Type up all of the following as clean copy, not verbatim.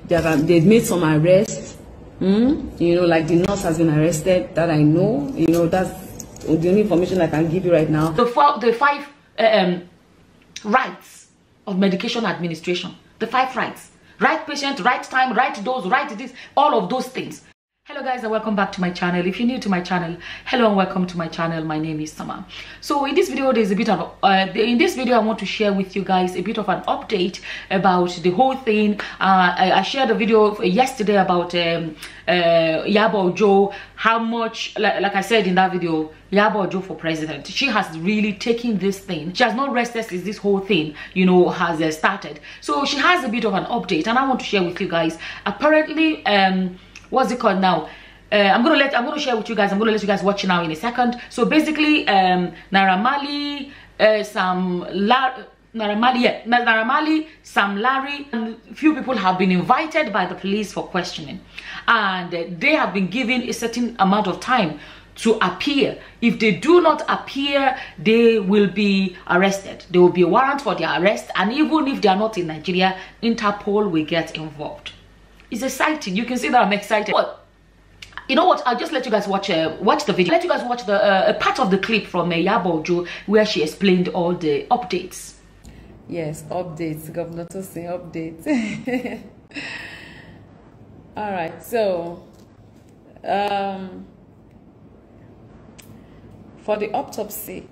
They've made some arrests. You know, like the nurse has been arrested, that I know. You know, that's the only information I can give you right now. The five rights of medication administration. The 5 rights. Right patient, right time, right dose, right this, all of those things. Hello guys, and welcome back to my channel. If you're new to my channel, hello and welcome to my channel. My name is Sama. So in this video, there's a bit of in this video I want to share with you guys a bit of an update about the whole thing. I shared a video yesterday about Yabo Ojo, how much, like I said in that video, Yabo Ojo for president. She has really taken this thing. She has not rested since this whole thing, you know, has started. So she has a bit of an update, and I want to share with you guys. Apparently, what's it called now? I'm gonna share with you guys. I'm gonna let you guys watch it now in a second. So basically, Naira Marley, Naira Marley, Sam Larry, and a few people have been invited by the police for questioning, and they have been given a certain amount of time to appear. If they do not appear, they will be arrested. There will be a warrant for their arrest, and even if they are not in Nigeria, Interpol will get involved. It's exciting. You can see that I'm excited. But you know what? I'll just let you guys watch the video. Let you guys watch the a part of the clip from Yabo Ojo where she explained all the updates. Yes, updates. Governor to say updates. All right. So, for the autopsy,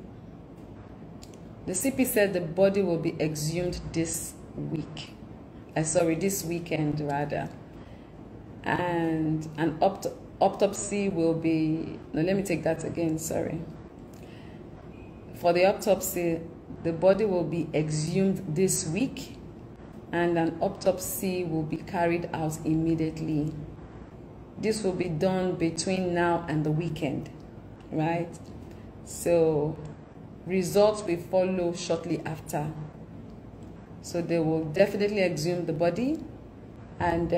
the CP said the body will be exhumed this week. Sorry, this weekend rather. And an autopsy will be, no, let me take that again, sorry. For the autopsy, the body will be exhumed this week, and an autopsy will be carried out immediately. This will be done between now and the weekend, right? So results will follow shortly after. So they will definitely exhume the body, and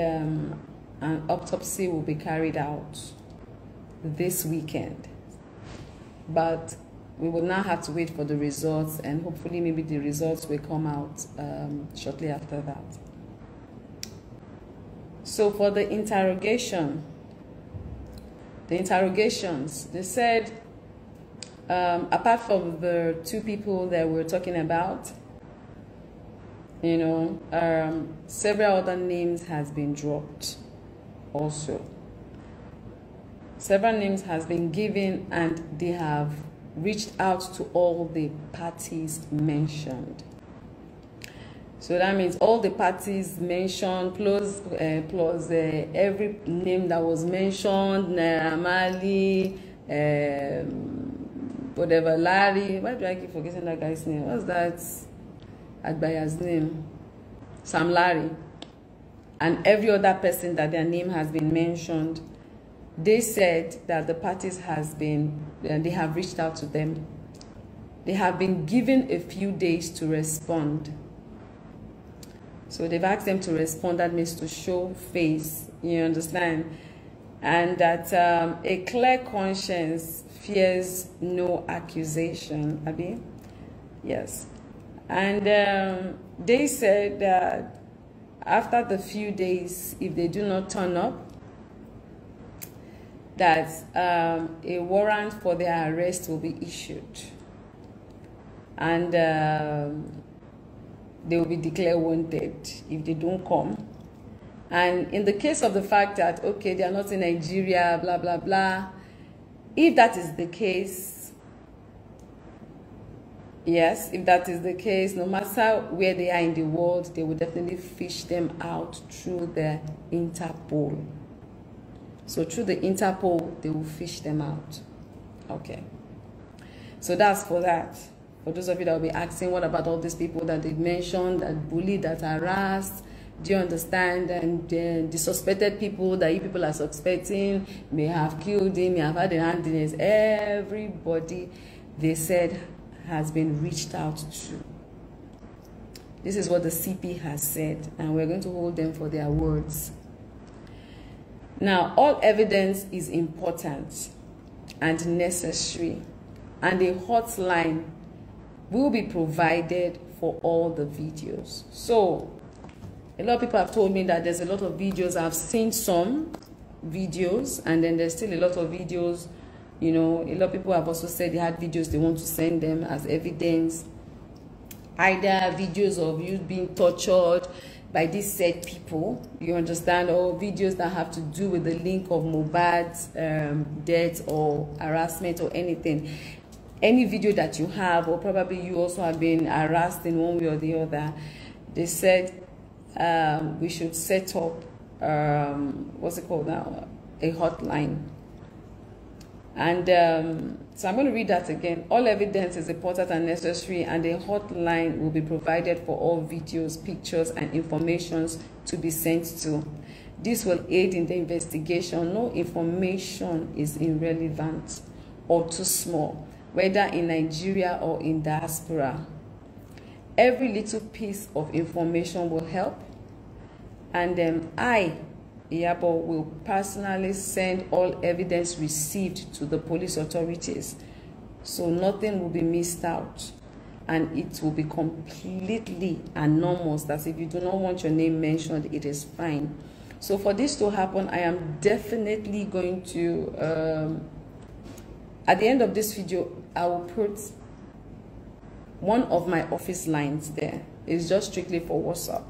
an autopsy will be carried out this weekend. But we will now have to wait for the results, and hopefully maybe the results will come out shortly after that. So for the interrogations, they said, apart from the 2 people that we're talking about, you know, several other names has been dropped also. Several names has been given, and they have reached out to all the parties mentioned. So that means all the parties mentioned plus every name that was mentioned, Naira Marley, whatever, Larry. Why do I keep forgetting that guy's name? What's that Agbaya's name? Sam Larry, and every other person that their name has been mentioned. They said that the parties they have reached out to them. They have been given a few days to respond. So they've asked them to respond. That means to show face, you understand? And that a clear conscience fears no accusation. Abi? Yes. And they said that after the few days, if they do not turn up, that a warrant for their arrest will be issued, and they will be declared wanted if they don't come. And in the case of the fact that, okay, they are not in Nigeria, blah, blah, blah, if that is the case, yes, if that is the case, no matter where they are in the world, they will definitely fish them out through the Interpol. So through the Interpol, they will fish them out. Okay. So that's for that. For those of you that will be asking, what about all these people that they mentioned, that bullied, that harassed? Do you understand? And the suspected people that you people are suspecting may have killed him, may have had a hand in it. Everybody, they said, has been reached out to. This is what the CP has said, and we're going to hold them for their words. Now, all evidence is important and necessary, and a hotline will be provided for all the videos. So A lot of people have told me that there's a lot of videos. I've seen some videos, and then there's still a lot of videos. You know, a lot of people have also said they had videos they want to send them as evidence. Either videos of you being tortured by these said people, you understand, or videos that have to do with the link of Mohbad's death or harassment or anything. Any video that you have, or probably you also have been harassed in one way or the other, they said we should set up, what's it called now, a hotline. And so I'm going to read that again. All evidence is important and necessary, and a hotline will be provided for all videos, pictures, and informations to be sent to. This will aid in the investigation. No information is irrelevant or too small, whether in Nigeria or in diaspora. Every little piece of information will help, and I, Iyabo, will personally send all evidence received to the police authorities, so nothing will be missed out, and it will be completely anonymous. That if you do not want your name mentioned, it is fine. So for this to happen, I am definitely going to, at the end of this video, I will put one of my office lines there. It's just strictly for WhatsApp.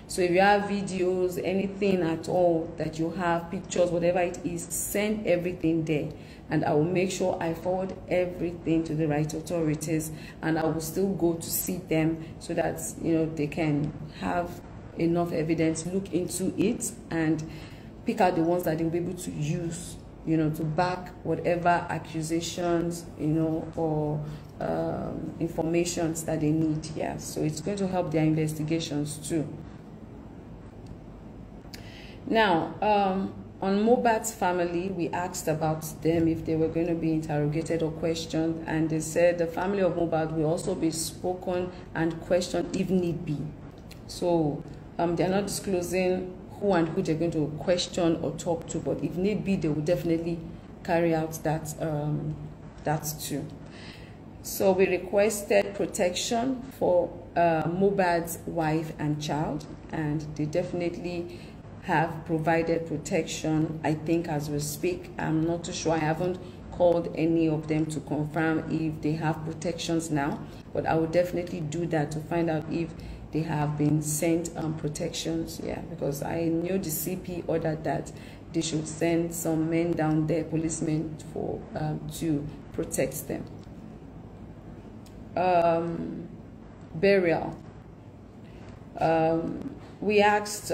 So if you have videos, anything at all that you have, pictures, whatever it is, send everything there. And I will make sure I forward everything to the right authorities. And I will still go to see them so that, you know, they can have enough evidence, look into it, and pick out the ones that they'll be able to use, you know, to back whatever accusations, you know, or informations that they need. Yeah, so it's going to help their investigations too. Now, on Mohbad's family, we asked about them if they were going to be interrogated or questioned, and they said the family of Mohbad will also be spoken and questioned if need be. So they're not disclosing who and who they're going to question or talk to, but if need be, they will definitely carry out that, that too. So we requested protection for Mohbad's wife and child, and they definitely have provided protection, I think, as we speak. I'm not too sure. I haven't called any of them to confirm if they have protections now, but I will definitely do that to find out if they have been sent protections. Yeah, because I knew the CP ordered that they should send some men down there, policemen, for to protect them. Burial. We asked,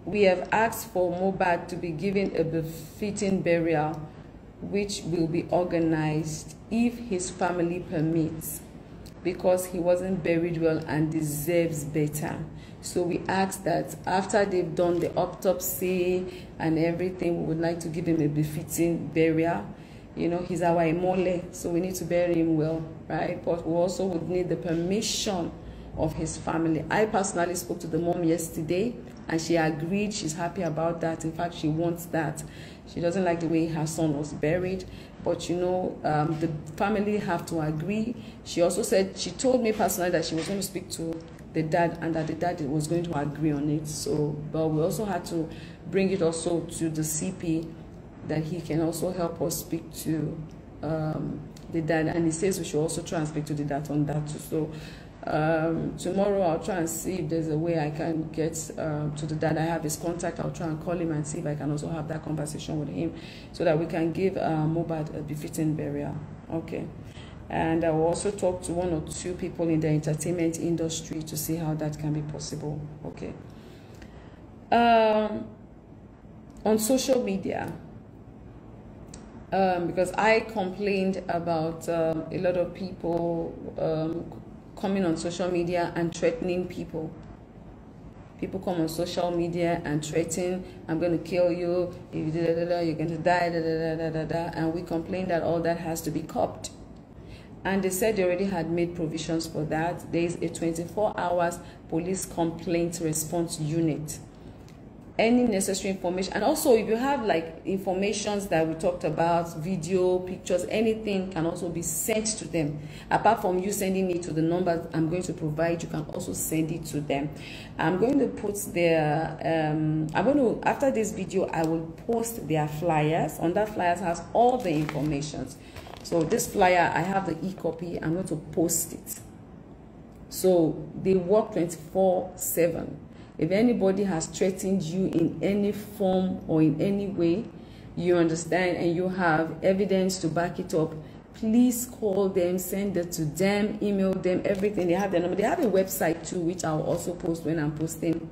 we have asked for Mohbad to be given a befitting burial, which will be organized if his family permits, because he wasn't buried well and deserves better. So we asked that after they've done the autopsy and everything, we would like to give him a befitting burial. You know, he's our Imole, so we need to bury him well, right? But we also would need the permission of his family. I personally spoke to the mom yesterday, and she agreed. She's happy about that. In fact, she wants that. She doesn't like the way her son was buried, but you know, the family have to agree. She also said, she told me personally that she was going to speak to the dad, and that the dad was going to agree on it. So, but we also had to bring it also to the CP, that he can also help us speak to the dad, and he says we should also try and speak to the dad on that too. So tomorrow I'll try and see if there's a way I can get to the dad. I have his contact. I'll try and call him and see if I can also have that conversation with him, so that we can give Mohbad a befitting burial. Okay. And I will also talk to one or two people in the entertainment industry to see how that can be possible. Okay. On social media, because I complained about a lot of people coming on social media and threatening people. People come on social media and threaten, I'm going to kill you, if you you're going to die, and we complained that all that has to be curbed. And they said they already had made provisions for that. There is a 24 hours police complaint response unit. any necessary information. And also, if you have like informations that we talked about, video, pictures, anything can also be sent to them. Apart from you sending it to the number I'm going to provide, you can also send it to them. I'm going to put their after this video, I will post their flyers. On that flyers has all the information. So this flyer, I have the e-copy. I'm going to post it. So they work 24/7. If anybody has threatened you in any form or in any way, you understand, and you have evidence to back it up, please call them, send it to them, email them, everything. They have their number. They have a website too, which I'll also post when I'm posting,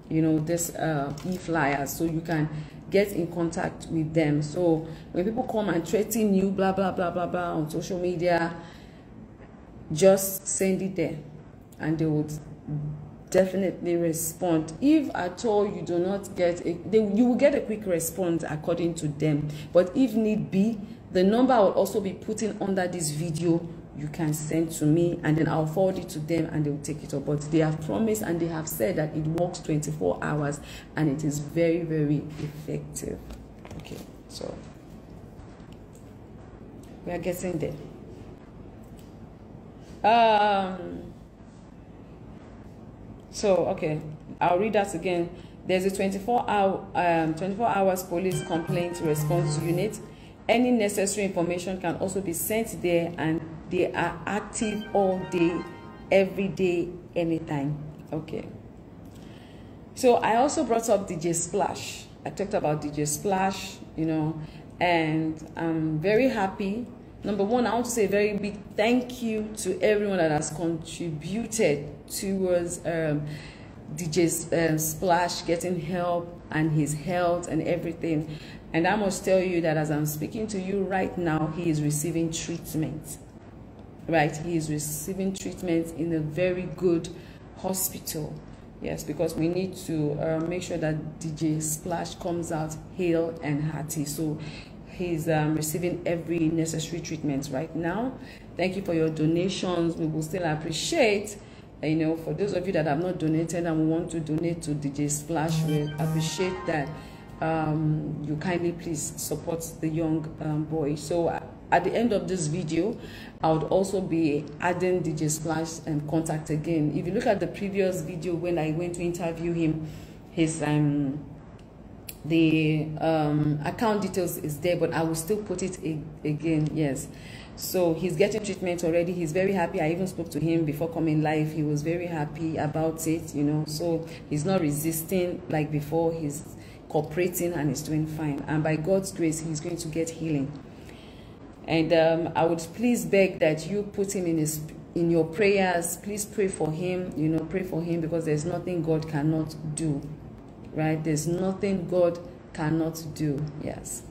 you know, this e-flyers, so you can get in contact with them. So when people come and threaten you, blah, blah, blah, blah, blah, on social media, just send it there, and they would definitely respond. If at all you do not get you will get a quick response according to them. But if need be, the number I will also be putting under this video, you can send to me, and then I'll forward it to them and they will take it up. But they have promised and they have said that it works 24 hours and it is very, very effective. Okay, so we are getting there. So, okay, I'll read that again. There's a 24 hours police complaint response unit. Any necessary information can also be sent there, and they are active all day, every day, anytime. Okay. So I also brought up DJ Splash. I talked about DJ Splash, you know, and I'm very happy. Number one, I want to say a very big thank you to everyone that has contributed towards DJ Splash getting help and his health and everything. And I must tell you that as I'm speaking to you right now, he is receiving treatment. Right? He is receiving treatment in a very good hospital. Yes, because we need to make sure that DJ Splash comes out hale and hearty. So he's receiving every necessary treatment right now. Thank you for your donations. We will still appreciate, you know, for those of you that have not donated and want to donate to DJ Splash, we appreciate that you kindly please support the young boy. So at the end of this video, I would also be adding DJ Splash and contact again. If you look at the previous video when I went to interview him, his the account details is there, but I will still put it again. Yes, so he's getting treatment already. He's very happy. I even spoke to him before coming live. He was very happy about it, you know, so he's not resisting like before. He's cooperating and he's doing fine, and by God's grace he's going to get healing. And I would please beg that you put him in your prayers. Please pray for him, you know, pray for him, because there's nothing God cannot do. Right? There's nothing God cannot do. Yes.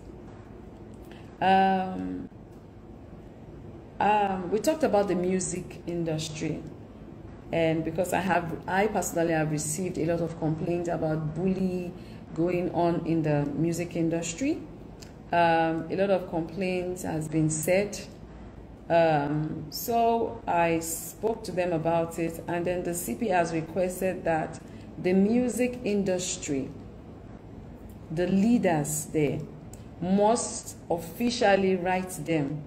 We talked about the music industry, and because I personally have received a lot of complaints about bullying going on in the music industry. A lot of complaints has been said. So I spoke to them about it, and then the CP has requested that the music industry, the leaders there, must officially write them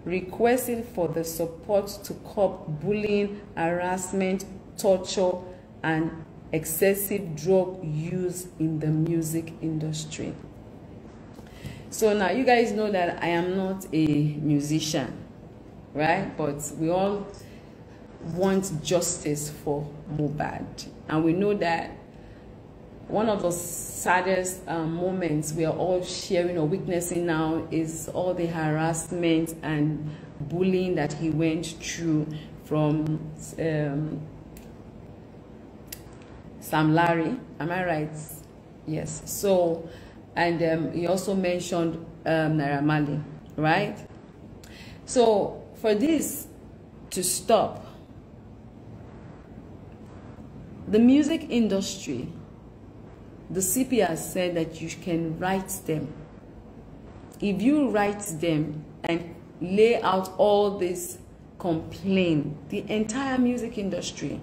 requesting for the support to curb bullying, harassment, torture, and excessive drug use in the music industry. So now you guys know that I am not a musician, right? But we all want justice for Mohbad. And we know that one of the saddest moments we are all sharing or witnessing now is all the harassment and bullying that he went through from Sam Larry. Am I right? Yes. So, and he also mentioned Naira Marley, right? So for this to stop, the music industry, the CP has said that you can write them. If you write them and lay out all this complaint, the entire music industry,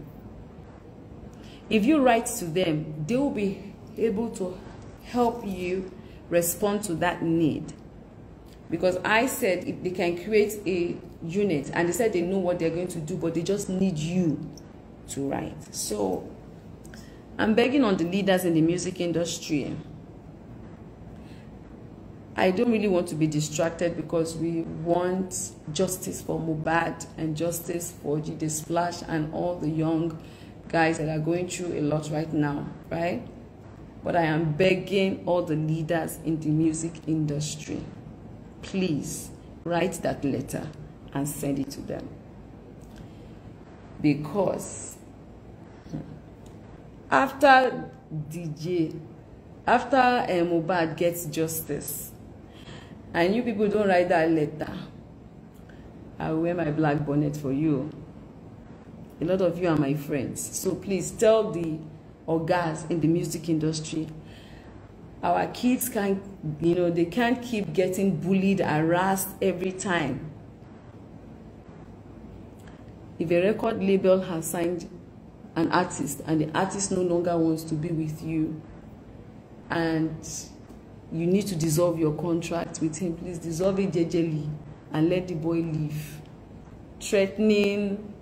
if you write to them, they will be able to help you respond to that need. Because I said if they can create a unit, and they said they know what they're going to do, but they just need you to write. So I'm begging on the leaders in the music industry. I don't really want to be distracted because we want justice for Mohbad and justice for the Splash and all the young guys that are going through a lot right now, right? But I am begging all the leaders in the music industry, please write that letter and send it to them. Because after Mohbad gets justice, and you people don't write that letter, I will wear my black bonnet for you. A lot of you are my friends. So please tell the ogas in the music industry, our kids can't, they can't keep getting bullied, harassed every time. If a record label has signed an artist and the artist no longer wants to be with you and you need to dissolve your contract with him, please dissolve it jejely and let the boy leave. Threatening,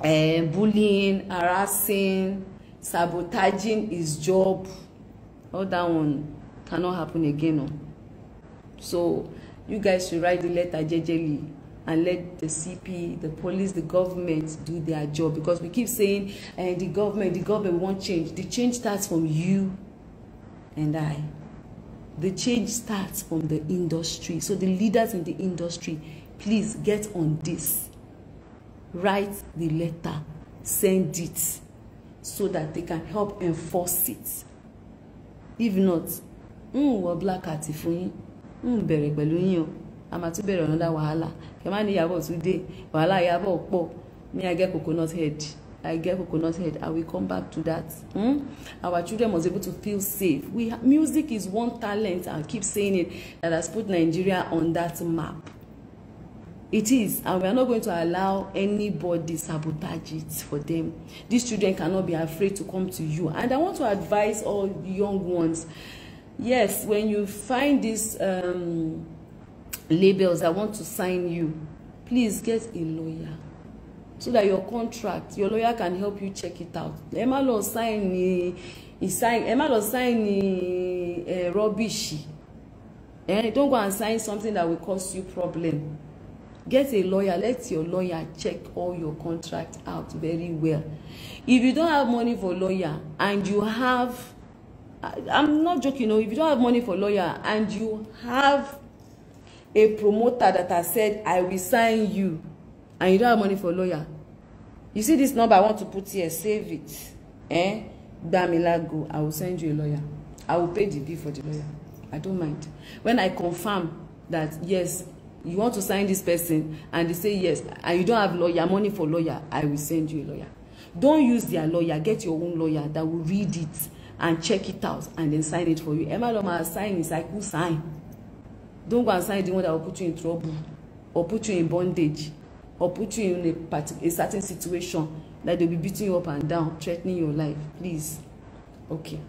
bullying, harassing, sabotaging his job, all that one cannot happen again. No? So you guys should write the letter jejely and let the CP, the police, the government do their job, because we keep saying the government won't change. The change starts from you and I. The change starts from the industry. So the leaders in the industry, please get on this. Write the letter, send it, so that they can help enforce it. If not, we're black at it for you. I'm at another wahala. Kemani yabo today, wahala yabo okpo. Me, I get coconut head. I will come back to that. Our children must be able to feel safe. Music is one talent, I keep saying it, that has put Nigeria on that map. It is, and we are not going to allow anybody sabotage it for them. These children cannot be afraid to come to you. And I want to advise all young ones. Yes, when you find these labels that want to sign you, please get a lawyer, so that your contract, your lawyer can help you check it out. Emma Law sign rubbish. Don't go and sign something that will cause you problem. Get a lawyer. Let your lawyer check all your contract out very well. If you don't have money for lawyer and you have, I'm not joking, if you don't have money for lawyer and you have a promoter that has said, I will sign you, and you don't have money for lawyer, you see this number I want to put here, save it. Damilago, I will send you a lawyer. I will pay the bill for the lawyer. I don't mind. When I confirm that, yes, you want to sign this person, and they say yes, and you don't have lawyer, money for lawyer, I will send you a lawyer. Don't use their lawyer. Get your own lawyer that will read it and check it out and then sign it for you. Emma Loma sign is like, who sign? Don't go and sign the one that will put you in trouble, or put you in bondage, or put you in a certain situation that they'll be beating you up and down, threatening your life. Please. Okay.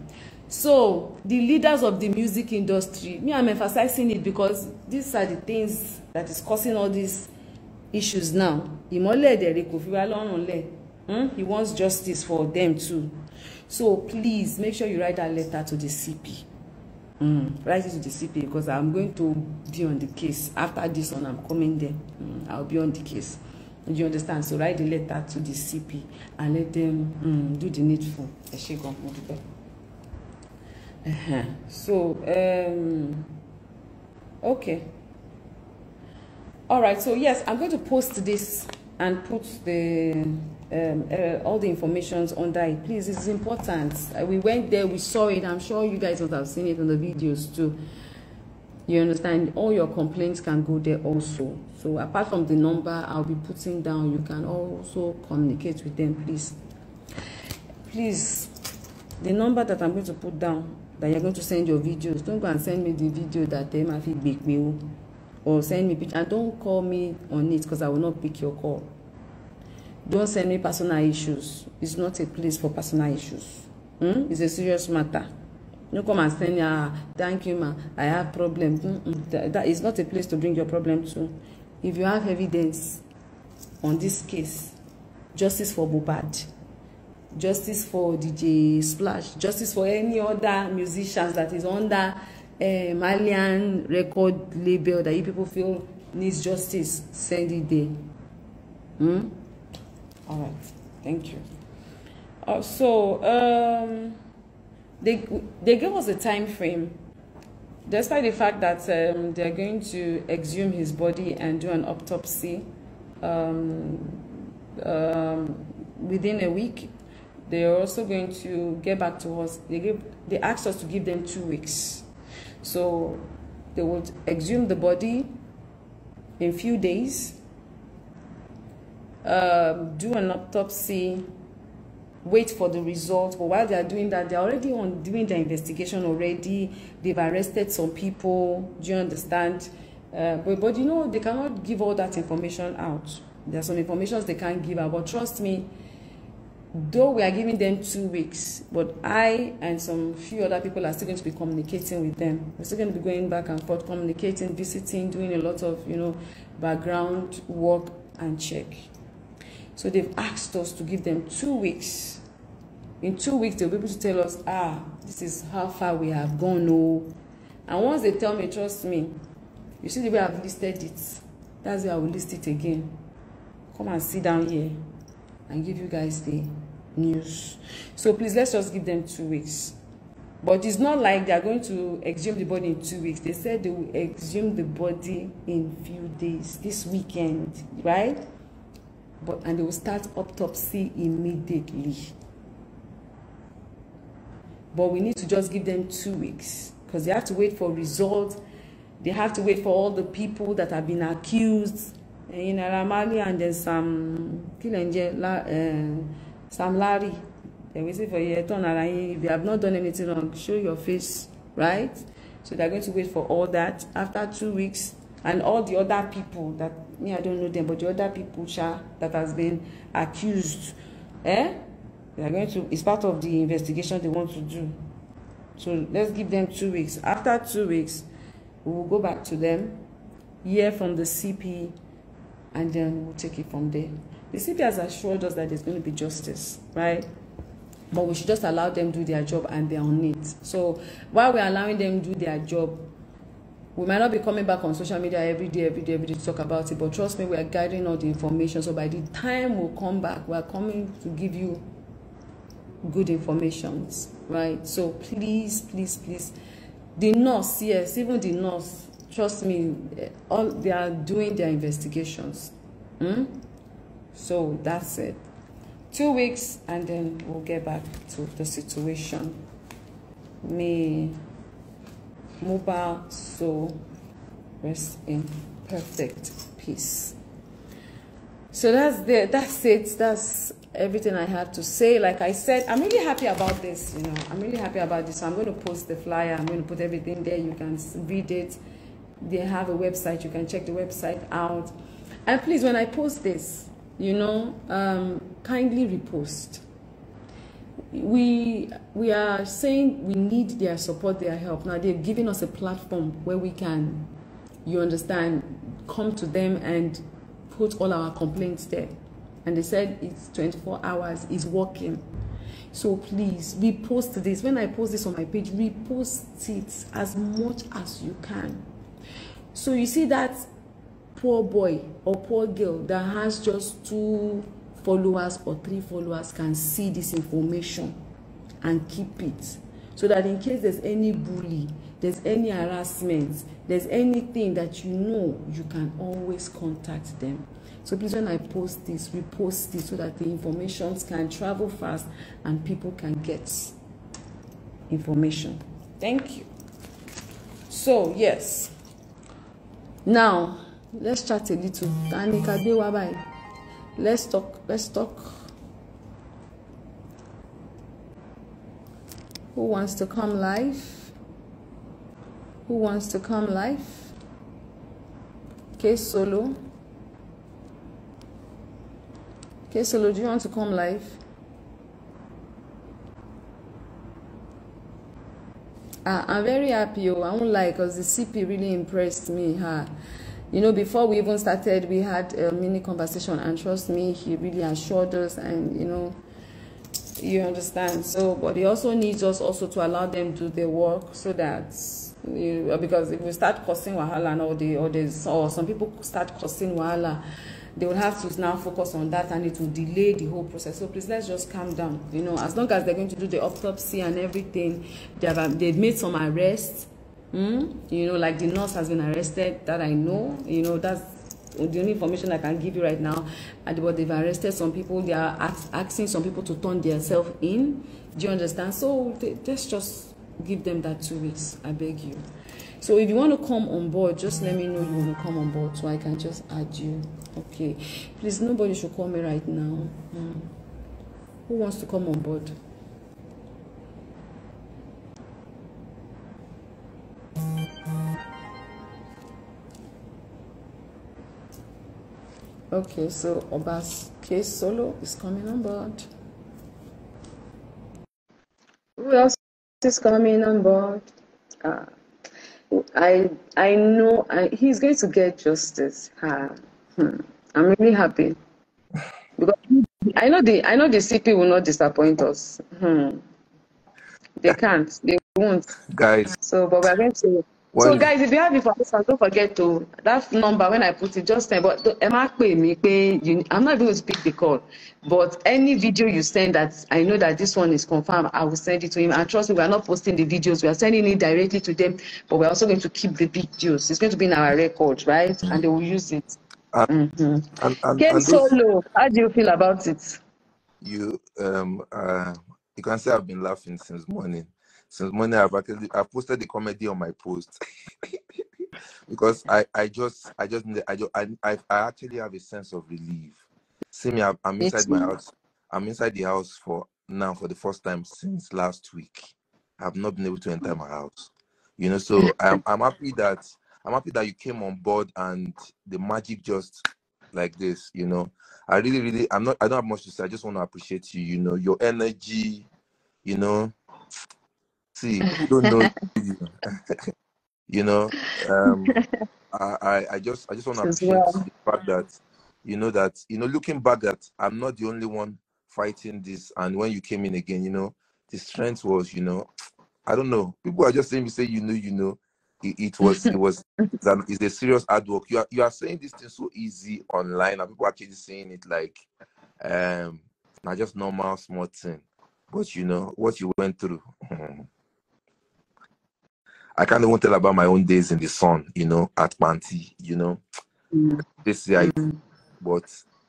So the leaders of the music industry, me, I'm emphasizing it because these are the things that is causing all these issues now. He wants justice for them too. So please make sure you write that letter to the CP. Write it to the CP, because I'm going to be on the case. After this one, I'm coming there. I'll be on the case. Do you understand? So write the letter to the CP and let them do the needful. So okay, all right. So yes, I'm going to post this and put the all the informations under it. Please, it's important. We went there, we saw it. I'm sure you guys would have seen it on the videos too. You understand? All your complaints can go there also. So apart from the number I'll be putting down, you can also communicate with them. Please, the number that I'm going to put down, that you're going to send your videos, don't go and send me the video that they might make me, or send me picture, and don't call me on it, because I will not pick your call. Don't send me personal issues. It's not a place for personal issues. It's a serious matter. No come and say, thank you, ma, I have problem. That is not a place to bring your problem to. If you have evidence on this case, justice for Mohbad, justice for DJ Splash, justice for any other musicians that is under Malian record label that you people feel needs justice, send it there. All right, thank you. They gave us a time frame, despite the fact that they're going to exhume his body and do an autopsy within a week. They are also going to get back to us. They asked us to give them 2 weeks. So they will exhume the body in a few days, do an autopsy, wait for the results. But while they are doing that, they're already doing the investigation already. They've arrested some people. Do you understand? But you know, they cannot give all that information out. There are some information they can't give out. But trust me, though we are giving them 2 weeks, but I and some few other people are still going to be communicating with them. We're still going to be going back and forth, communicating, visiting, doing a lot of, you know, background work and check. So they've asked us to give them 2 weeks. In 2 weeks, they'll be able to tell us, this is how far we have gone. Oh. And once they tell me, trust me, you see the way I've listed it, that's the way I will list it again. Come and sit down here and give you guys the news. So please, let's just give them 2 weeks. But it's not like they're going to exhume the body in 2 weeks. They said they will exhume the body in few days, this weekend, right? And they will start autopsy immediately. But we need to just give them 2 weeks because they have to wait for results. They have to wait for all the people that have been accused. In Marley and then some Larry. They will say for you, if you have not done anything wrong, show your face, right? So they're going to wait for all that. After 2 weeks, and all the other people that I don't know them, but the other people that has been accused, they are going to. It's part of the investigation they want to do. So let's give them 2 weeks. After 2 weeks, we will go back to them, hear from the CP. And then we'll take it from there. The CP has assured us that there's going to be justice, right? But we should just allow them do their job and they're on it. So while we're allowing them do their job, we might not be coming back on social media every day to talk about it. But trust me, we are gathering all the information. So by the time we'll come back, we are coming to give you good information, right? So please, please, please. The nurse, yes, even the nurse, trust me, they are doing their investigations. So that's it. 2 weeks, and then we'll get back to the situation. May Mohbad so rest in perfect peace. So that's it. That's everything I have to say. Like I said, I'm really happy about this. You know, I'm really happy about this. So I'm going to post the flyer. I'm going to put everything there. You can read it. They have a website. You can check the website out. And please, when I post this, you know, kindly repost. We are saying we need their support, their help. Now they've given us a platform where we can, you understand, come to them and put all our complaints there. And they said it's 24 hours, it's working. So please, repost this. When I post this on my page, repost it as much as you can. So you see that poor boy or poor girl that has just 2 followers or 3 followers can see this information and keep it, so that in case there's any bully, there's any harassment, there's anything that you know, you can always contact them. So please, when I post this, repost it so that the information can travel fast and people can get information. Thank you. So yes, now let's chat a little. Let's talk. Who wants to come live? Who wants to come live? K-Solo. K-Solo, do you want to come live? I'm very happy. I won't lie, because the CP really impressed me. You know, before we even started, we had a mini conversation, and trust me, he really assured us, and you know, you understand. So, but he also needs us also to allow them to do their work, so that because if we start causing wahala and or some people start causing wahala, they will have to now focus on that, and it will delay the whole process. So please, let's just calm down. You know, as long as they're going to do the autopsy and everything, they've made some arrests. You know, like the nurse has been arrested, that I know. You know, that's the only information I can give you right now. But they've arrested some people. They are asking some people to turn themselves in. Do you understand? So let's just give them that 2 weeks. I beg you. So if you want to come on board, just let me know you want to come on board, so I can just add you. Okay. Please, nobody should call me right now. Who wants to come on board? Okay, so Oba's case solo is coming on board. Who else is coming on board? I know he's going to get justice. I'm really happy because I know the CP will not disappoint us. They can't. They won't. Guys. So, but we're going to. So, guys, if you have information, don't forget to that number when I put it. Just send. But I'm not even going to pick the call. But any video you send that I know that this one is confirmed, I will send it to him. And trust me, we are not posting the videos. We are sending it directly to them. But we're also going to keep the videos. It's going to be in our record, right? And they will use it. Solo, how do you feel about it? You can say I've been laughing since morning. Since morning, I've posted the comedy on my post because I actually have a sense of relief. See me, I'm inside my house. I'm inside the house for the first time since last week. I've not been able to enter my house. You know, so I'm happy that you came on board and the magic just like this. You know, I don't have much to say. I just want to appreciate you. You know, your energy. You know. See, you don't know, you know. I just want to appreciate the fact that looking back, that I'm not the only one fighting this. And when you came in again, you know, the strength was, you know, I don't know. People are just saying me say, it's a serious hard work. You are saying this thing so easy online, and people are actually saying it like not just normal small thing, but you know what you went through. I can't even tell about my own days in the sun, you know, at Panty, you know. This year, but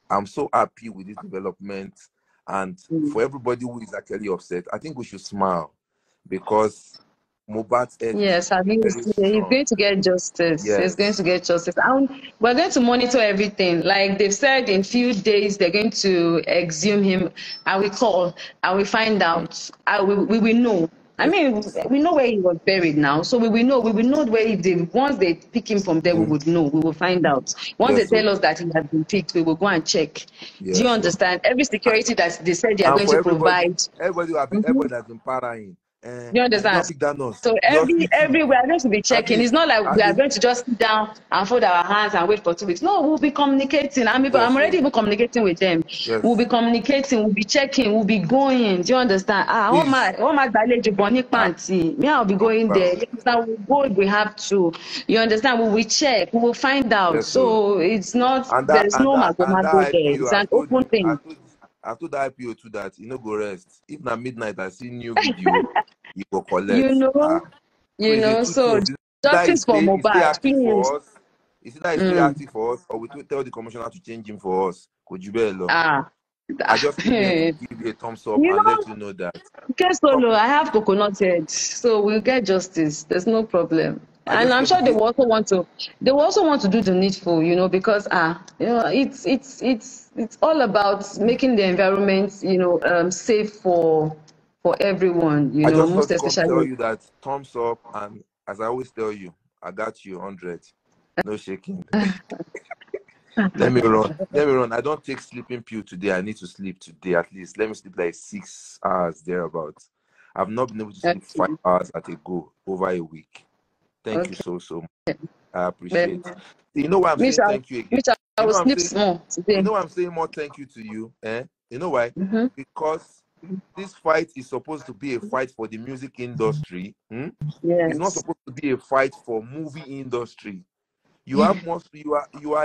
I'm so happy with this development. And for everybody who is actually upset, I think we should smile because Mohbad's head. Yes, I mean, he's going to get justice. Yes. He's going to get justice. And we're going to monitor everything. Like they've said, in a few days, they're going to exhume him. And we call, and we find out. We will know. I mean, we know where he was buried now, so we will know where once they pick him from there, we would know. We will find out. Once they tell us that he has been picked, we will go and check. Yes, do you understand? Every security that they said they are going to provide. Everybody has been partying. You understand? So every we are going to be checking. It's not like we are going to just sit down and fold our hands and wait for 2 weeks. No, we'll be communicating. I'm already even communicating with them. Yes. We'll be communicating. We'll be checking. We'll be going. Do you understand? I'll be going there. We'll go if we have to. You understand? We will check. We will find out. Yes, so it's not. There's no mago there. It's an open thing. I told the IPO too that go rest. If na midnight I see new video, you go collect. So justice for Mohbad, please. Is it that he's still active for us, or we tell the commissioner to change him for us? Could you bear I just give you a thumbs up and let you know that. Okay, Solo, I have coconut head, so we'll get justice. There's no problem. And I'm sure they will also want to do the needful, because it's all about making the environment, safe for everyone, I just most especially tell you that thumbs up, and as I always tell you, I got you 100. No shaking. Let me run. I don't take sleeping pill today. I need to sleep today at least. Let me sleep like 6 hours thereabouts. I've not been able to sleep Okay. 5 hours at a go over a week. Thank you Okay. so much. I appreciate But it. You know why I'm saying thank you again? I You will know I'm sleep saying small today. you know why I'm saying more thank you to you? You know why? Mm-hmm. Because this fight is supposed to be a fight for the music industry. It's not Yes. supposed to be a fight for movie industry. You are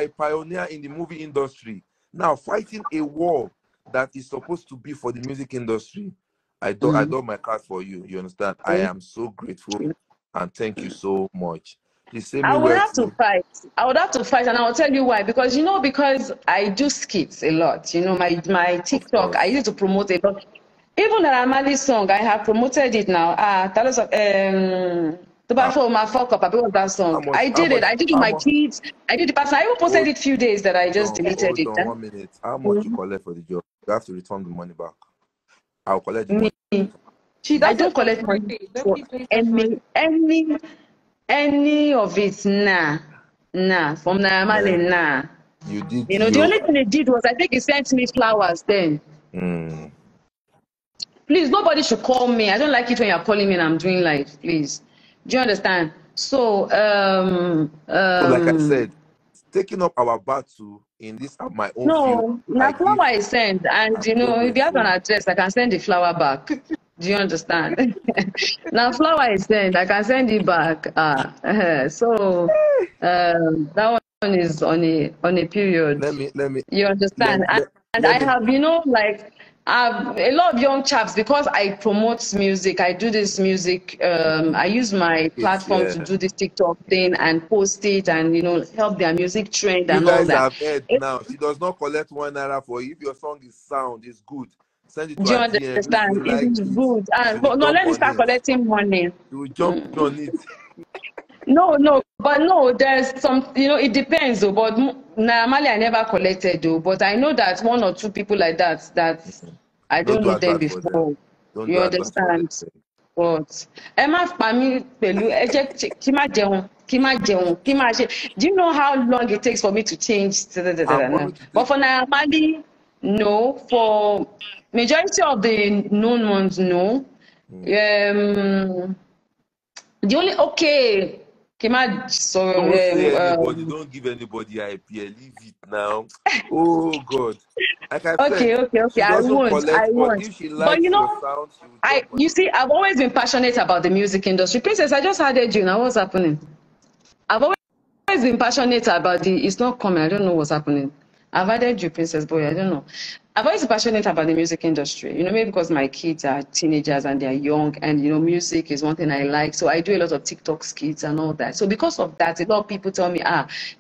a pioneer in the movie industry. Now fighting a war that is supposed to be for the music industry. I do my card for you. You understand? I am so grateful and thank you so much. Please send me I would well have to too. fight. I would have to fight, and I'll tell you why. Because because I do skits a lot. My Of TikTok, I course. used to promote a lot. Even the Marley song, I have promoted it now. That was the Uh, battle my fuck up. I was that how song. much I how did it. much I did it with how my much kids. I did the past. I even posted hold it few days that I just on deleted hold it. on 1 minute. How much you collect for the job? You have to return the money back. I'll collect the Me, money. She I does don't it for collect free. money for Nobody pays her for it. any of it. Nah. From Marley, Man, nah. you did The you only thing he did was, I think he sent me flowers then. mm. Please, nobody should call me. I don't like it when you're calling me and I'm doing live, please. Do you understand? So, So like I said, taking up our battle in this my own field, no, I now give flower is sent. And, I'm so if you have an grateful. address, I can send the flower back. Do you understand? Now flower is sent. I can send it back. So, that one is on a period. Let me let me You let, understand? let, And let I me have, a lot of young chaps, because I promote music. I do this music. I use my it's platform to do this TikTok thing and post it and, help their music trend you and all guys that. have heard now. She does not collect 1 naira for it. If your song is sound, is good. Send it to Do you her DM. If understand? you It like is it, good. she will But no, jump let me on start it. collecting money. She will jump on it. No, but no, there's some, it depends though. But normally I never collected though. But I know that one or two people like that I Don't don't do know them advert for them. before. Don't You do advert for them. understand? But ẹ má pa mí pẹ̀lú ẹ jẹ́ kí má jẹun kí má ṣe. Do you know how long it takes for me to change? I'm coming to But take for normally, no. For majority of the known ones, no. The only don't say anybody, don't give anybody IPL. Leave it now. Oh God. Like I said, okay. she I doesn't won't. collect, but if she But likes your sound, she will jump on you it. see, I've always been passionate about the music industry. Princess, I just added you now. What's happening? I've always been passionate about it's not coming. I don't know what's happening. I've added you, Princess Boy. I don't know. I've always been passionate about the music industry. Maybe because my kids are teenagers and they're young, and music is one thing I like. So I do a lot of TikTok skits and all that. So because of that, a lot of people tell me,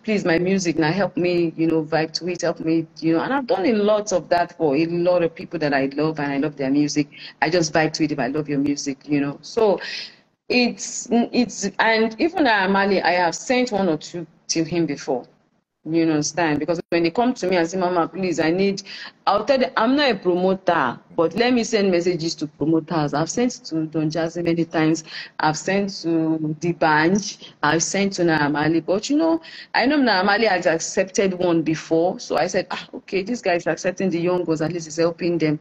please, my music now help me, vibe to it, help me, and I've done a lot of that for a lot of people that I love, and I love their music. I just vibe to it if I love your music, So it's and even Marley, I have sent one or two to him before. You understand? Because when they come to me and say, Mama, please, I'll tell them, I'm not a promoter, but let me send messages to promoters. I've sent to Don Jazzy many times. I've sent to the band. I've sent to Naira. But I know Naira has accepted one before. So I said, okay, this guy is accepting the young ones, at least he's helping them.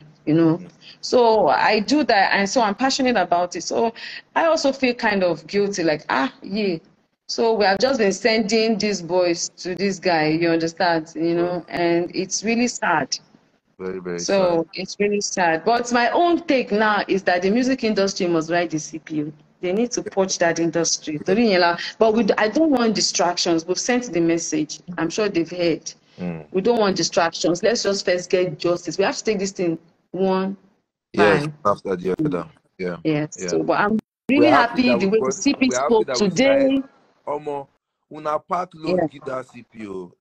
So I do that, and so I'm passionate about it. So I also feel kind of guilty, like, yeah. So we have just been sending these boys to this guy, you understand, Well, and it's really sad. very, very sad. So it's really sad. But my own take now is that the music industry must write the CPO. They need to purge that industry. But I don't want distractions. We've sent the message. I'm sure they've heard. We don't want distractions. Let's just first get justice. We have to take this thing one Yes, time. after the other. Yeah. Yes. Yeah. So, but I'm really We're happy happy that the way the CP we're happy spoke that we started. today. Omo, una pack Yeah. load give that CPO.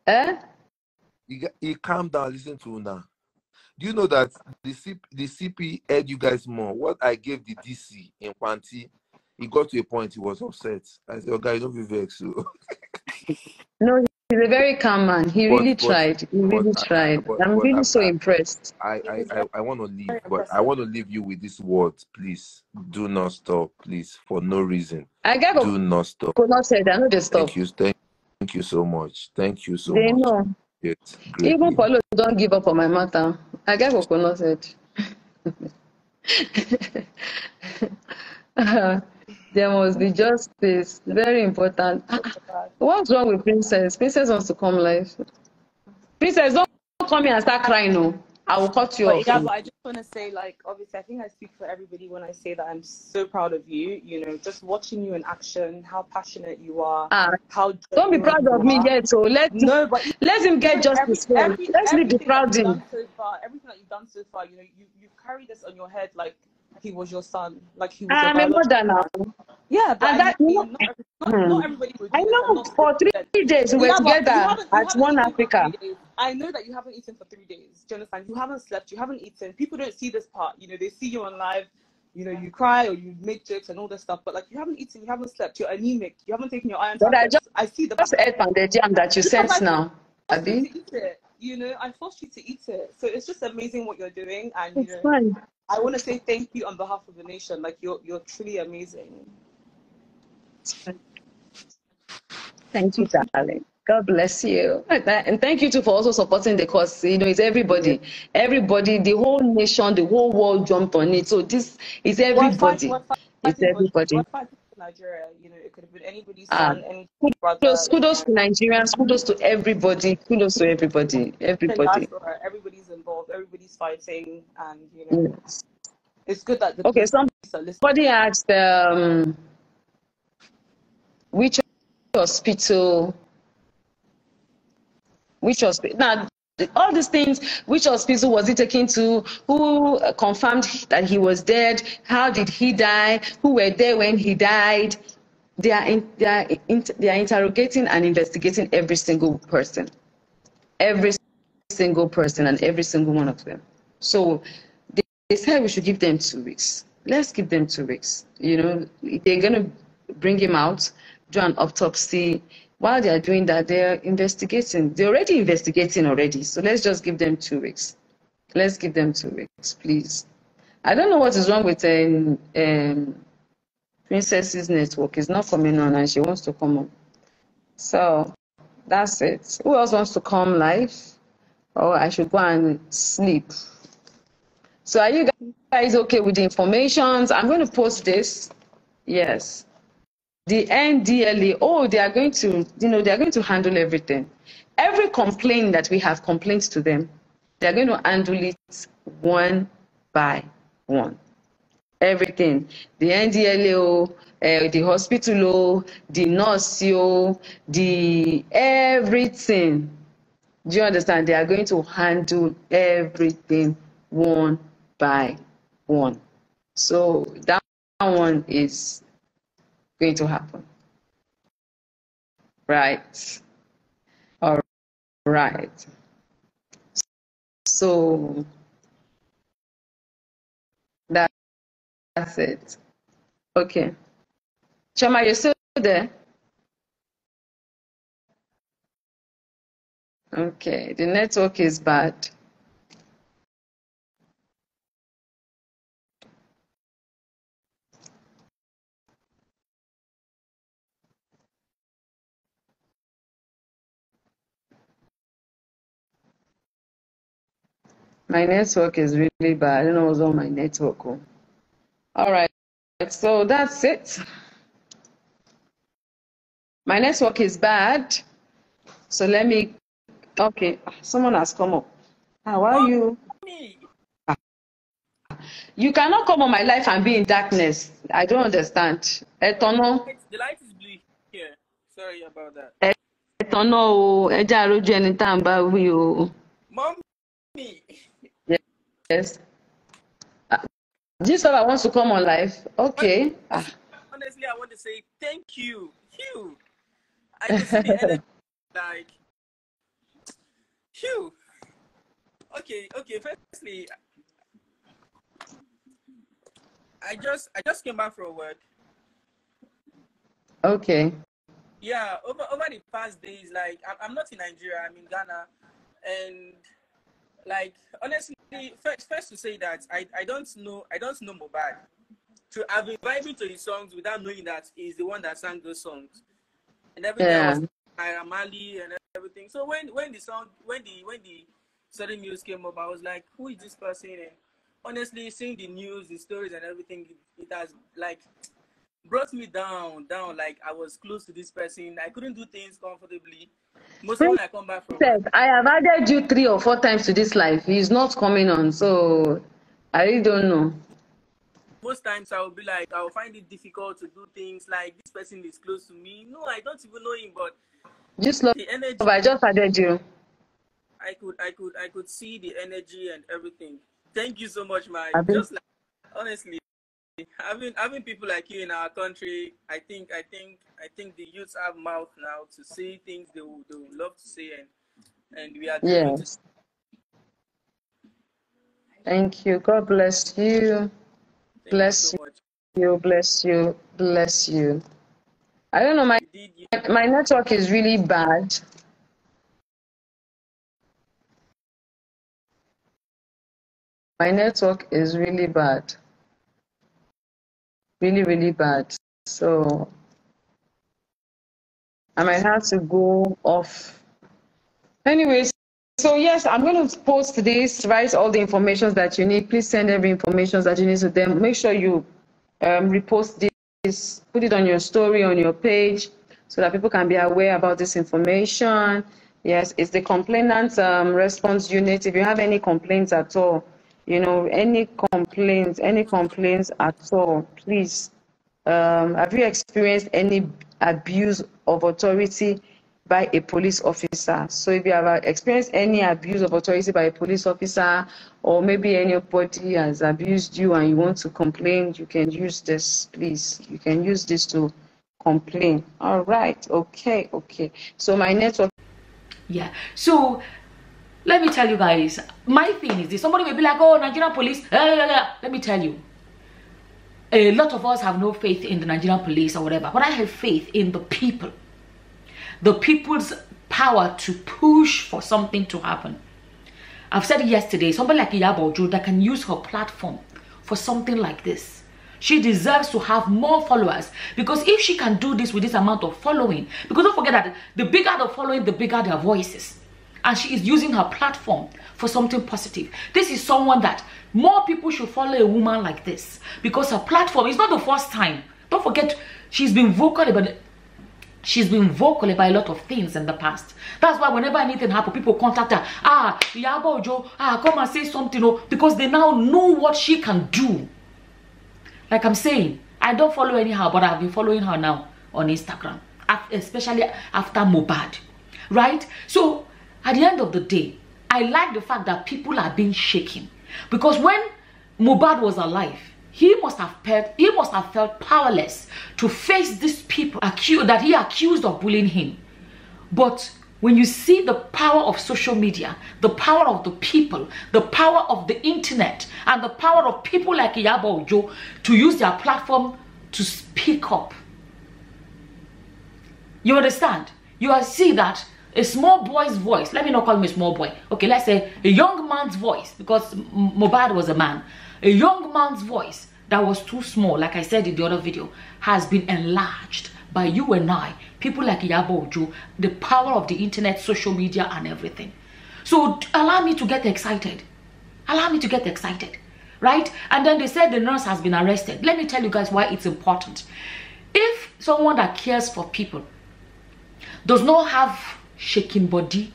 Eh? He calm down, listen to una. Do you know that the CP heard you guys more? What I gave the DC in Panti, he got to a point he was upset. I said, okay, don't be vexed. So. No, he's a very calm man. He really tried. He really tried. I'm really so impressed. I want to leave, but I want to leave you with this word. Please do not stop, please, for no reason. I get Do not stop. not said I know they stop. Thank you so much. Thank you so They much. know. Yes, Even greatly. Paulo don't give up on my matter. I get coconut said. There must be justice. Very important. What's wrong with Princess? Princess wants to come live. Princess, don't come here and start crying, no. I will cut you off. Yeah, but I just want to say, like, obviously, I think I speak for everybody when I say that I'm so proud of you. You know, just watching you in action, how passionate you are, how don't be proud of me yet. So let him get justice. Let's be proud of him. Everything that you've done so far, you know, you've carried this on your head like he was your son, like he was your I'm a mother now. Yeah, but and that, not everybody would do I know for 3 days we were together at One Africa. I know that you haven't eaten for 3 days. Do you understand? You haven't slept, you haven't eaten. People don't see this part. You know, they see you on live, you know, you cry or you make jokes and all this stuff, but like you haven't eaten, you haven't slept, you're anemic, you haven't taken your iron tablets. I see the just ate on the jam that you sent now. You know, I forced you to eat it. So it's just amazing what you're doing, and you know, I want to say thank you on behalf of the nation. Like you're truly amazing. Thank you, darling. God bless you. And thank you too for also supporting the cause. You know, it's everybody. Everybody, the whole nation, the whole world jumped on it. So this is everybody. It's everybody. We're fighting for Nigeria. You know, it could have been anybody's son, any brother. Kudos to Nigerians. Kudos to everybody. Kudos to everybody. Everybody. Everybody's involved. Everybody's fighting, and you know, it's good that the somebody asked which hospital now all these things, which hospital was he taken to, who confirmed that he was dead, how did he die, who were there when he died. They are interrogating and investigating every single person and every single one of them. So they said we should give them 2 weeks. Let's give them 2 weeks. You know, they're going to bring him out, do an autopsy. While they are doing that, they're investigating. They're already investigating already. So let's just give them 2 weeks. Let's give them 2 weeks, please. I don't know what is wrong with Princess's network. It's not coming on and she wants to come on. So that's it. Who else wants to come live? Or I should go and sleep. So are you guys okay with the informations? I'm going to post this. Yes. The NDLA, they are going to, you know, they are going to handle everything. Every complaint that we have complaints to them, they are going to handle it one by one. Everything. The NDLA, the hospital, the nurse, the everything. Do you understand? They are going to handle everything one by one. So that one is going to happen. Right. All right. So that's it. Okay. Chama, you're still there? Okay. The network is bad. My network is really bad. I don't know what's on my network. All right. So that's it. My network is bad. So let me. Okay. Someone has come up. How are you? You cannot come on my life and be in darkness. I don't understand. Etono. The light is blue here. Sorry about that. Etono. Eja roju eni ta n ba wi o. Mommy. Yes. This one wants to come on live. Okay. Honestly, I want to say thank you. Phew. I just see the energy, like, phew. Okay. Firstly, I just came back from work. Okay. Yeah, over the past days, like I'm not in Nigeria, I'm in Ghana, and like honestly, first to say that I don't know Mohbad. To have been vibing to his songs without knowing that he's the one that sang those songs, and everything was Naira, Marley and everything. So when the sudden news came up, I was like, who is this person? And honestly, seeing the news, the stories and everything, it has like brought me down. Like I was close to this person. I couldn't do things comfortably. Mostly when I come back from Said, I have added you 3 or 4 times to this life. He's not coming on, so I really don't know. most times I will be like, I will find it difficult to do things like this person is close to me. No, I don't even know him, but Just love, the energy, I just added you. I could see the energy and everything. Thank you so much, man. Abi. Just like honestly, having people like you in our country, I think the youths have mouth now to say things they would love to say, and we are able to. Yes. Thank you. God bless you. Bless you so much. you. Bless you. Bless you. I don't know. My network is really bad. My network is really bad. Really, really bad. So I might have to go off. Anyways, so yes, I'm going to post this, write all the information that you need. Please send every information that you need to them. Make sure you repost this, put it on your story, on your page, so that people can be aware about this information. Yes, it's the complainant response unit. If you have any complaints at all, you know, any complaints at all, please. Have you experienced any abuse of authority by a police officer? So if you have experienced any abuse of authority by a police officer, or maybe anybody has abused you and you want to complain, you can use this, please. You can use this to complain. All right. Okay. So my network. Yeah. So let me tell you guys, my thing is this. Somebody may be like, oh, Nigerian police. Let me tell you. A lot of us have no faith in the Nigerian police or whatever, but I have faith in the people. The people's power to push for something to happen. I've said it yesterday, somebody like Iyabo Ojo that can use her platform for something like this. She deserves to have more followers, because if she can do this with this amount of following, because don't forget that the bigger the following, the bigger their voices. And she is using her platform for something positive. This is someone that more people should follow, a woman like this, because her platform is not the first time. Don't forget, she's been vocal about it. She's been vocal about a lot of things in the past. That's why whenever anything happens, people contact her. Iyabo Ojo, come and say something, because they now know what she can do. Like I'm saying, I don't follow anyhow, but I've been following her now on Instagram, especially after Mohbad, right? So at the end of the day, I like the fact that people are being shaken, because when Mohbad was alive, he must have felt powerless to face these people that he accused of bullying him. But when you see the power of social media, the power of the people, the power of the internet, and the power of people like Iyabo Ojo to use their platform to speak up, you understand? You will see that a small boy's voice, let me not call him a small boy, okay, let's say a young man's voice, because Mohbad was a man. A young man's voice that was too small, like I said in the other video, has been enlarged by you and I, people like Iyabo Ojo, the power of the internet, social media, and everything. So allow me to get excited. Allow me to get excited, right? And then they said the nurse has been arrested. Let me tell you guys why it's important. If someone that cares for people does not have shaking body,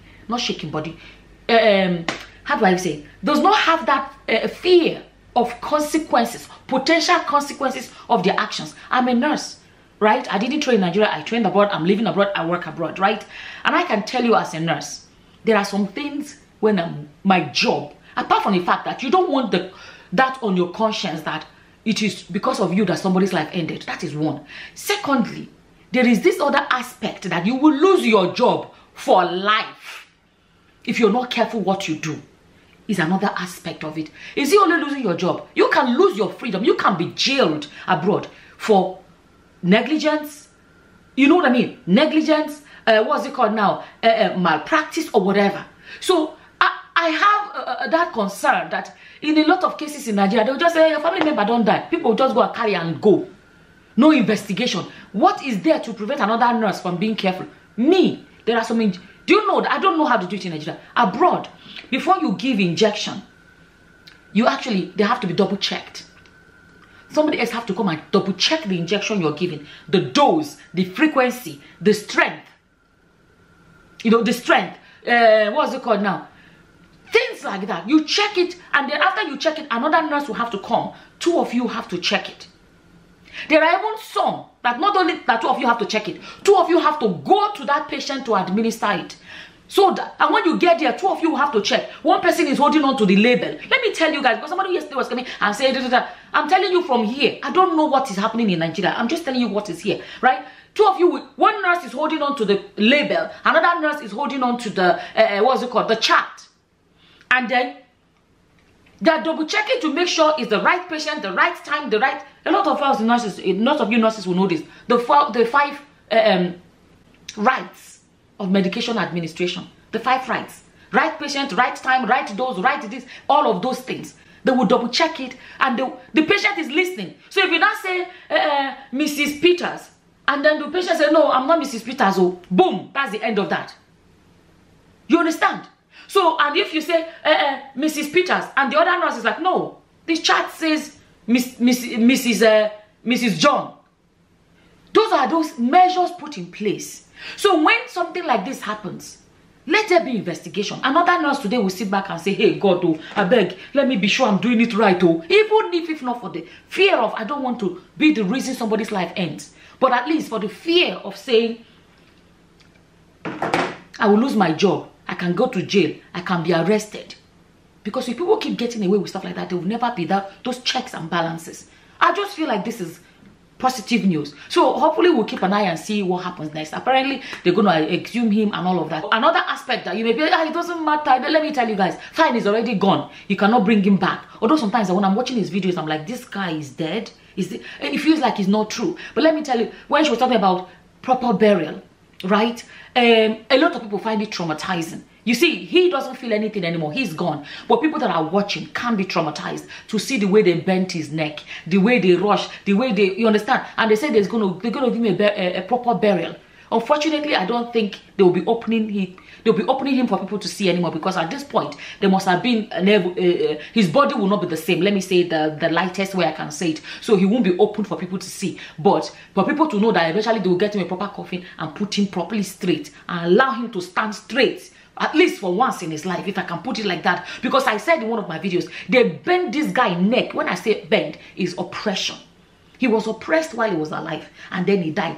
how do I say, does not have that fear of consequences, potential consequences of their actions. I'm a nurse, right? I didn't train in Nigeria, I trained abroad, I'm living abroad, I work abroad, right? And I can tell you as a nurse, there are some things when my job, apart from the fact that you don't want that on your conscience that it is because of you that somebody's life ended. That is one. Secondly, there is this other aspect that you will lose your job for life if you're not careful what you do. Is another aspect of it. Is it only losing your job? You can lose your freedom. You can be jailed abroad for negligence. You know what I mean? Negligence, what's it called now? Malpractice or whatever. So I have that concern that in a lot of cases in Nigeria, they'll just say, your family member don't die. People just go and carry and go. No investigation. What is there to prevent another nurse from being careful? Me, there are so many. Do you know that I don't know how to do it in Nigeria? Abroad, before you give injection, they have to be double checked. Somebody else have to come and double check the injection you're giving, the dose, the frequency, the strength. You know, the strength. What's it called now? Things like that. You check it, and then after you check it, another nurse will have to come. 2 of you have to check it. There are even some that not only that 2 of you have to check it, 2 of you have to go to that patient to administer it. So that, and when you get there, 2 of you have to check. One person is holding on to the label. Let me tell you guys, because somebody yesterday was coming and saying, I'm telling you from here. I don't know what is happening in Nigeria. I'm just telling you what is here, right? 2 of you, one nurse is holding on to the label, another nurse is holding on to the what's it called, the chart, and then they're double checking to make sure it's the right patient, the right time, the right. A lot of us nurses, a lot of you nurses will know this. The 5 rights of medication administration, the 5 rights: right patient, right time, right dose, right this, all of those things. They will double check it, and the patient is listening. So if you now say Mrs. Peters, and then the patient says, no, I'm not Mrs. Peters, oh, boom, that's the end of that. You understand? So, and if you say Mrs. Peters, and the other nurse is like, no, this chart says Mrs. John. Those are those measures put in place. So when something like this happens, let there be investigation. Another nurse today will sit back and say, hey, God, oh, I beg, let me be sure I'm doing it right, oh. Even if not for the fear of, I don't want to be the reason somebody's life ends. But at least for the fear of saying, I will lose my job, I can go to jail, I can be arrested. Because if people keep getting away with stuff like that, there will never be those checks and balances. I just feel like this is positive news. So hopefully we'll keep an eye and see what happens next. Apparently they're going to exhume him and all of that. Another aspect that you may be, it doesn't matter. Let me tell you guys, fine, is already gone. You cannot bring him back. Although sometimes when I'm watching his videos, I'm like, this guy is dead. And it feels like it's not true. But let me tell you, when she was talking about proper burial, right? A lot of people find it traumatizing. You see, he doesn't feel anything anymore. He's gone. But people that are watching can be traumatized to see the way they bent his neck, the way they rush, the way they, you understand? And they say they're gonna give him a proper burial. Unfortunately, I don't think they will be opening him for people to see anymore, because at this point there must have been his body will not be the same. Let me say the lightest way I can say it. So he won't be open for people to see, but for people to know that eventually they will get him a proper coffin and put him properly straight and allow him to stand straight. At least for once in his life, if I can put it like that. Because I said in one of my videos, they bent this guy's neck. When I say bend, is oppression. He was oppressed while he was alive, and then he died.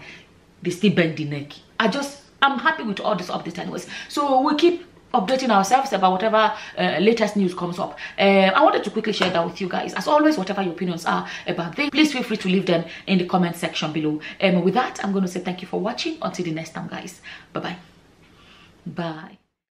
They still bend the neck. I'm happy with all this update anyways. So we'll keep updating ourselves about whatever latest news comes up. I wanted to quickly share that with you guys. As always, whatever your opinions are about this, please feel free to leave them in the comment section below. With that, I'm going to say thank you for watching. Until the next time, guys. Bye-bye. Bye.